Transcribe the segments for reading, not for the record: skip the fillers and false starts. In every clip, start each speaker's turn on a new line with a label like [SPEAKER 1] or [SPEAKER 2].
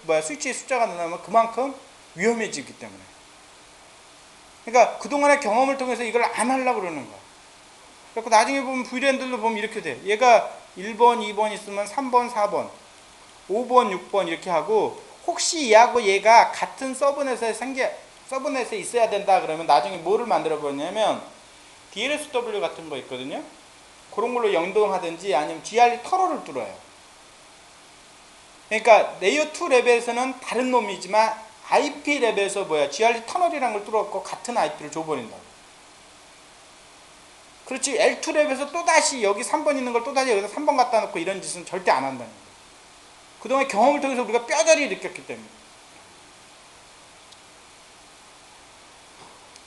[SPEAKER 1] 스위치의 숫자가 늘어나면 그만큼 위험해지기 때문에. 그러니까 그동안의 경험을 통해서 이걸 안 하려고 그러는 거야. 그래서 나중에 보면 VLAN들도 보면 이렇게 돼. 얘가 1번, 2번 있으면 3번, 4번, 5번, 6번 이렇게 하고, 혹시 얘하고 얘가 같은 서브넷에 있어야 된다 그러면 나중에 뭐를 만들어 버렸냐면 DLSW 같은 거 있거든요. 그런 걸로 연동하든지 아니면 GRE 터널을 뚫어요. 그러니까 레이어 2 레벨에서는 다른 놈이지만 IP 레벨에서 GRE 터널이라는 걸 뚫어갖고 같은 IP를 줘버린다. 그렇지. L2 레벨에서 또다시 여기 3번 있는 걸 또다시 여기서 3번 갖다 놓고 이런 짓은 절대 안 한다는 거예요. 그동안 경험을 통해서 우리가 뼈저리 느꼈기 때문에.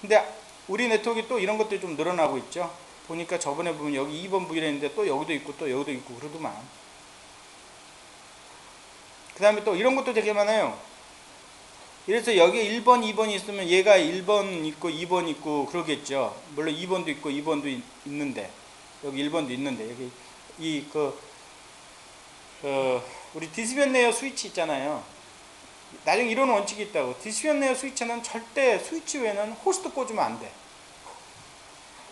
[SPEAKER 1] 근데 우리 네트워크가 또 이런 것들이 좀 늘어나고 있죠. 보니까 저번에 보면 여기 2번 VLAN인데 또 여기도 있고 또 여기도 있고 그러더만. 그 다음에 또 이런 것도 되게 많아요. 그래서 여기 1번, 2번이 있으면 얘가 1번 있고 2번 있고 그러겠죠. 물론 2번도 있고 2번도 있는데 여기 1번도 있는데 여기 우리 디스비언 레이어 스위치 있잖아요. 나중에 이런 원칙이 있다고. 디스비언 레이어 스위치는 절대 스위치 외에는 호스트 꽂으면 안 돼.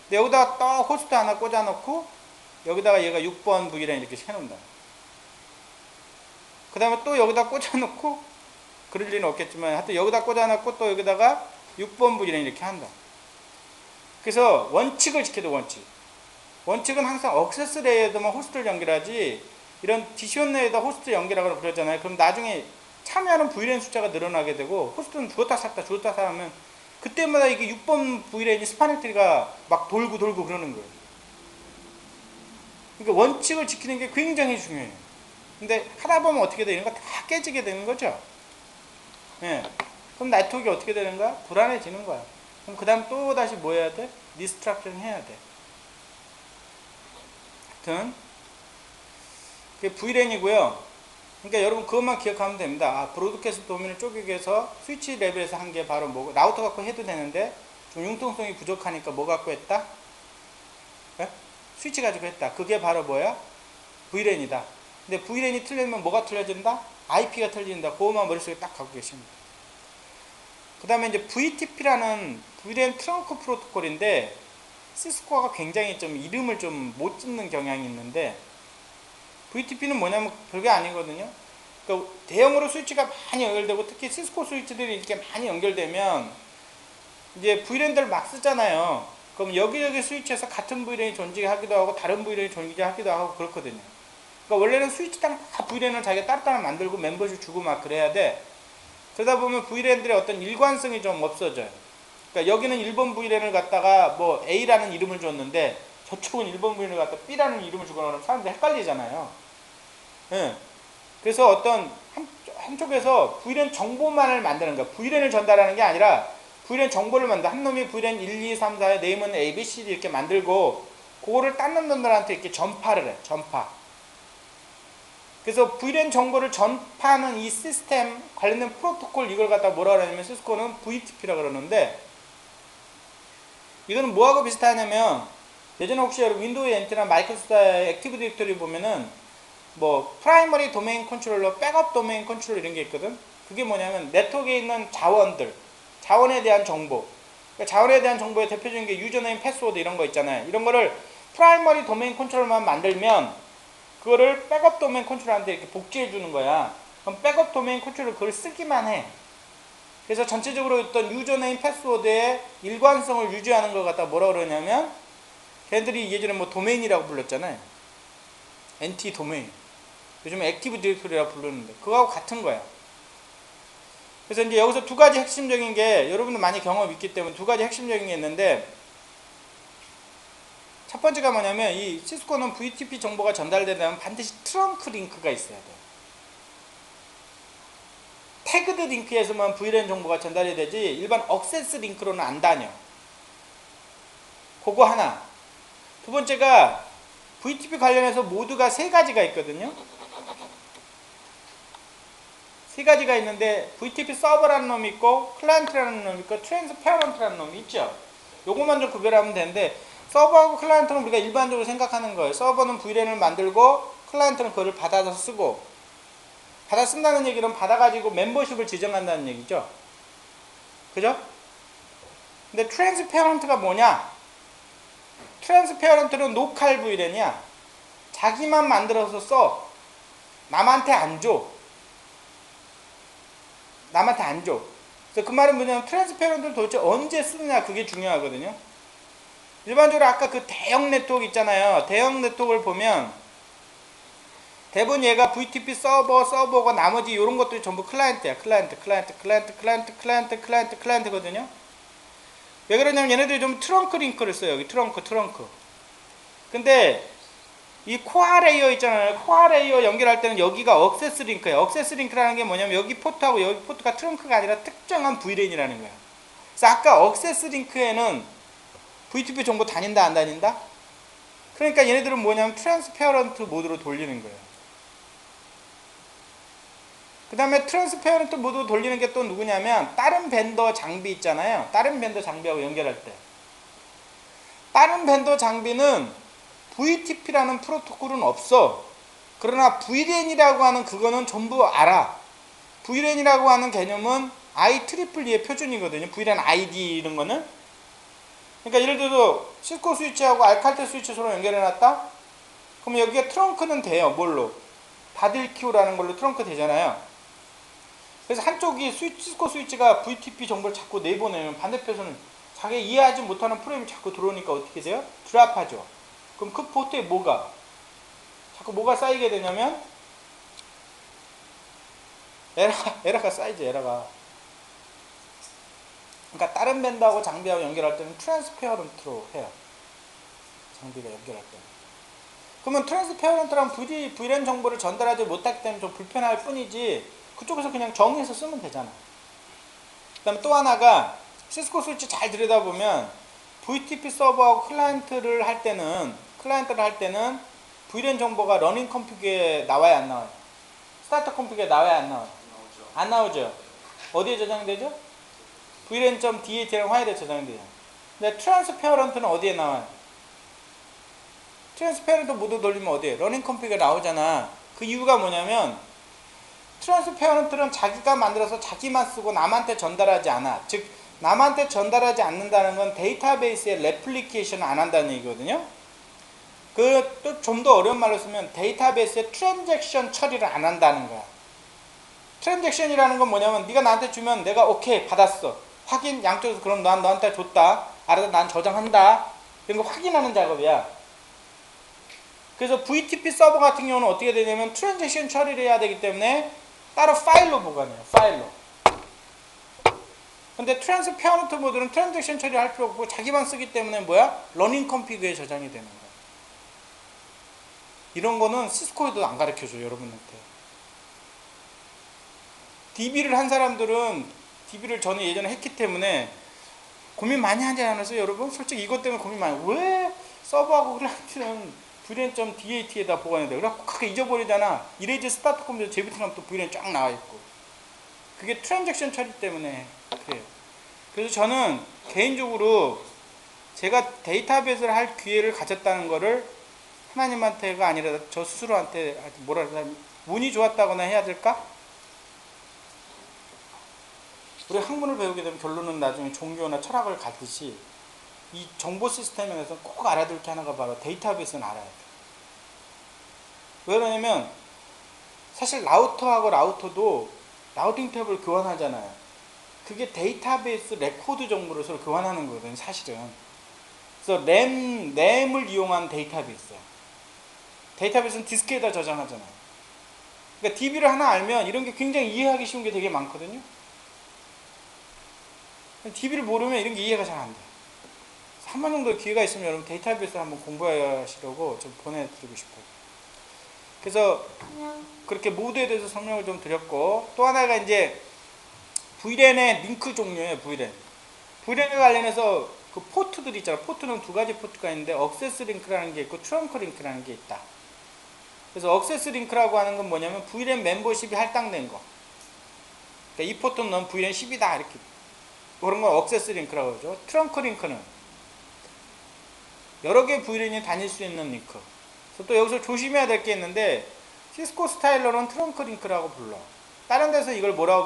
[SPEAKER 1] 근데 여기다가 또 호스트 하나 꽂아놓고 여기다가 얘가 6번 VLAN 이렇게 해놓는다. 그 다음에 또 여기다 꽂아놓고, 그럴 리는 없겠지만 하여튼 여기다 꽂아놓고 또 여기다가 6번 VLAN 이렇게 한다. 그래서 원칙을 지켜도 원칙은 항상 억세스 레이어에만 호스트를 연결하지, 이런 디시온 레이어에다 호스트 연결하거나 그러잖아요. 그럼 나중에 참여하는 VLAN 숫자가 늘어나게 되고 호스트는 주었다 샀다 하면 그때마다 이게 6번 VLAN이 스파넥트리가 막 돌고 그러는 거예요. 그러니까 원칙을 지키는 게 굉장히 중요해요. 근데 하다 보면 어떻게 되는 거 다 깨지게 되는 거죠. 예. 그럼 네트워크가 어떻게 되는 거야? 불안해지는 거야. 그럼 그 다음 또 다시 뭐 해야 돼? 리스트럭처링 해야 돼. 하여튼 그게 VLAN이고요. 그러니까 여러분 그것만 기억하면 됩니다. 브로드캐스트 도면을 쪼개기 위해서 스위치 레벨에서 한 게 바로 뭐, 라우터 갖고 해도 되는데 좀 융통성이 부족하니까 뭐 갖고 했다? 네? 스위치 가지고 했다. 그게 바로 뭐야? VLAN이다. 근데 VLAN이 틀리면 뭐가 틀려진다? IP가 틀린다. 그것만 머릿속에 딱 갖고 계시면 돼요. 그 다음에 이제 VTP라는 VLAN 트렁크 프로토콜인데, 시스코가 굉장히 좀 이름을 좀 못 짓는 경향이 있는데, VTP는 뭐냐면 별게 아니거든요. 그러니까 대형으로 스위치가 많이 연결되고, 특히 시스코 스위치들이 이렇게 많이 연결되면 이제 VLAN들 막 쓰잖아요. 그럼 여기저기 스위치에서 같은 VLAN이 존재하기도 하고 다른 VLAN이 존재하기도 하고 그렇거든요. 그러니까 원래는 스위치당 다 VLAN을 자기가 따로따로 만들고 멤버십 주고 막 그래야 돼. 그러다 보면 VLAN들의 어떤 일관성이 좀 없어져요. 그러니까 여기는 1번 VLAN을 갖다가 뭐 A라는 이름을 줬는데 저쪽은 1번 VLAN을 갖다 B라는 이름을 주거나 하면 사람들이 헷갈리잖아요. 예. 그래서 어떤 한쪽에서 VLAN 정보만을 만드는 거야. VLAN을 전달하는 게 아니라 VLAN 정보를 만든다. 한 놈이 VLAN 1, 2, 3, 4의 네임은 A, B, C, D 이렇게 만들고 그거를 딴 놈들한테 이렇게 전파를 해. 전파. 그래서 VLAN 정보를 전파하는 이 시스템 관련된 프로토콜, 이걸 갖다 뭐라 그러냐면 시스코는 VTP라고 그러는데, 이거는 뭐하고 비슷하냐면 예전에 혹시 여러분 윈도우 NT나 마이크로소프트의 액티브 디렉토리 보면은 뭐 프라이머리 도메인 컨트롤러, 백업 도메인 컨트롤러 이런 게 있거든. 그게 뭐냐면 네트워크에 있는 자원에 대한 정보, 그러니까 자원에 대한 정보의 대표적인 게 유저네임, 패스워드 이런 거 있잖아요. 이런 거를 프라이머리 도메인 컨트롤러만 만들면 그거를 백업 도메인 컨트롤러한테 이렇게 복제해 주는 거야. 그럼 백업 도메인 컨트롤러 그걸 쓰기만 해. 그래서 전체적으로 어떤 유저네임, 패스워드의 일관성을 유지하는 걸 갖다 뭐라 그러냐면, 걔네들이 예전에 뭐 도메인이라고 불렀잖아요. NT 도메인. 요즘 액티브 디렉토리라고 부르는데 그거하고 같은 거야. 그래서 이제 여기서 두 가지 핵심적인 게, 여러분도 많이 경험이 있기 때문에 두 가지 핵심적인 게 있는데, 첫 번째가 뭐냐면 이 시스코는 VTP 정보가 전달되려면 반드시 트렁크 링크가 있어야 돼요. 태그드 링크에서만 VLAN 정보가 전달이 되지 일반 억세스 링크로는 안 다녀. 그거 하나. 두 번째가 VTP 관련해서 모드가 세 가지가 있거든요. 세 가지가 있는데 VTP 서버라는 놈이 있고 클라이언트라는 놈이 있고 트랜스페런트라는 놈이 있죠. 요것만 좀 구별하면 되는데, 서버하고 클라이언트는 우리가 일반적으로 생각하는 거예요. 서버는 VLAN을 만들고 클라이언트는 그걸 받아서 쓰고, 받아 쓴다는 얘기는 받아가지고 멤버십을 지정한다는 얘기죠. 그죠? 근데 트랜스페어런트가 뭐냐? 트랜스페어런트는 로컬 VLAN이야. 자기만 만들어서 써. 남한테 안 줘. 남한테 안 줘. 그래서 그 말은 뭐냐면 트랜스페어런트를 도대체 언제 쓰느냐, 그게 중요하거든요. 일반적으로 아까 그 대형 네트워크 있잖아요. 대형 네트워크를 보면 대부분 얘가 VTP 서버고 나머지 이런 것들이 전부 클라이언트야. 클라이언트거든요. 왜 그러냐면 얘네들이 좀 트렁크 링크를 써요. 여기 트렁크. 근데 이 코어 레이어 있잖아요. 코어 레이어 연결할 때는 여기가 억세스 링크예요. 억세스 링크라는 게 뭐냐면 여기 포트하고 여기 포트가 트렁크가 아니라 특정한 VLAN이라는 거예요. 그래서 아까 억세스 링크에는 VTP 정보 다닌다 안 다닌다? 그러니까 얘네들은 뭐냐면 트랜스페어런트 모드로 돌리는 거예요. 그 다음에 트랜스페어런트 모드 돌리는 게 또 누구냐면 다른 벤더 장비 있잖아요. 다른 벤더 장비하고 연결할 때 다른 벤더 장비는 VTP라는 프로토콜은 없어. 그러나 VLAN이라고 하는 그거는 전부 알아. VLAN이라고 하는 개념은 IEEE의 표준이거든요. VLAN ID 이런 거는. 그러니까 예를 들어서 시스코 스위치하고 알칼테 스위치 서로 연결해놨다? 그럼 여기에 트렁크는 돼요. 뭘로? 바들큐라는 걸로 트렁크 되잖아요. 그래서 한쪽이 시스코 스위치가 VTP 정보를 자꾸 내보내면 반대편에서는 자기가 이해하지 못하는 프레임이 자꾸 들어오니까 어떻게 돼요? 드랍하죠. 그럼 그 포트에 자꾸 뭐가 쌓이게 되냐면 에러가 쌓이죠. 에러가. 그러니까 다른 밴드하고 장비하고 연결할 때는 트랜스페어런트로 해요. 장비가 연결할 때는. 그러면 트랜스페어런트랑 VLAN 정보를 전달하지 못하기 때문에 좀 불편할 뿐이지 그쪽에서 그냥 정의해서 쓰면 되잖아. 그 다음에 또 하나가 시스코 스위치 잘 들여다보면 VTP 서버하고 클라이언트를 할 때는 VLAN 정보가 러닝 컴퓨터에 나와야 안 나와요? 스타트 컴퓨터에 나와야 안 나와요? 안 나오죠. 어디에 저장되죠? VLAN.dat랑 화일에 저장돼요. 근데 트랜스페어런트는 어디에 나와요? 트랜스페어런트 모드 돌리면 어디에? 러닝 컴퓨터가 나오잖아. 그 이유가 뭐냐면 트랜스페어런트는 자기가 만들어서 자기만 쓰고 남한테 전달하지 않아. 즉 남한테 전달하지 않는다는 건 데이터베이스에 레플리케이션을 안 한다는 얘기거든요. 그 또 좀 더 어려운 말로 쓰면 데이터베이스에 트랜잭션 처리를 안 한다는 거야. 트랜잭션이라는 건 뭐냐면 네가 나한테 주면 내가 오케이 받았어. 확인 양쪽에서 그럼 난 너한테 줬다. 알아서 난 저장한다. 이런 거 확인하는 작업이야. 그래서 VTP 서버 같은 경우는 어떻게 되냐면 트랜잭션 처리를 해야 되기 때문에 따로 파일로 보관해요. 파일로. 근데 트랜스페어런트 모드는 트랜잭션 처리할 필요 없고 자기만 쓰기 때문에 뭐야? 러닝 컴피그에 저장이 되는 거야. 이런 거는 시스코에도 안 가르쳐줘요. 여러분한테. DB를 한 사람들은 DB를 저는 예전에 했기 때문에 고민 많이 하지 않았어요? 여러분? 솔직히 이것 때문에 고민 많이 해요. 왜 서버하고 클라이언트는 VLAN.dat에다 보관해야 돼? 그래갖고 크게 잊어버리잖아. 이레이즈 스타트 컴퓨터 재부팅하면 또 VLAN 쫙 나와있고. 그게 트랜잭션 처리 때문에 그래요. 그래서 저는 개인적으로 제가 데이터베이스를 할 기회를 가졌다는 거를 하나님한테가 아니라 저 스스로한테 뭐라 그러나 운이 좋았다거나 해야 될까? 우리 학문을 배우게 되면 결론은 나중에 종교나 철학을 가듯이 이 정보 시스템에서 꼭 알아둘 게 하나가 바로 데이터베이스는 알아야 돼. 왜 그러냐면 사실 라우터하고 라우터도 라우팅 탭을 교환하잖아요. 그게 데이터베이스 레코드 정보를 서로 교환하는 거거든요. 사실은. 그래서 램을 이용한 데이터베이스야. 데이터베이스는 디스크에다 저장하잖아요. 그러니까 DB를 하나 알면 이런 게 굉장히 이해하기 쉬운 게 되게 많거든요. DB를 모르면 이런 게 이해가 잘 안 돼요. 한 번 정도 기회가 있으면 여러분 데이터베이스를 한번 공부하시려고 좀 보내드리고 싶어요. 그래서 그렇게 모드에 대해서 설명을 좀 드렸고, 또 하나가 이제 VLAN의 링크 종류예요. VLAN과 관련해서 그 포트들 있잖아요. 포트는 두 가지 포트가 있는데 억세스 링크라는 게 있고 트렁크 링크라는 게 있다. 그래서 억세스 링크라고 하는 건 뭐냐면 VLAN 멤버십이 할당된 거. 그러니까 이 포트는 넌 VLAN 10이다 이렇게. 그런 건 억세스 링크라고 하죠. 트렁크 링크는 여러 개의 VLAN이 다닐 수 있는 링크. 그래서 또 여기서 조심해야 될 게 있는데 시스코 스타일로는 트렁크 링크라고 불러. 다른 데서 이걸 뭐라고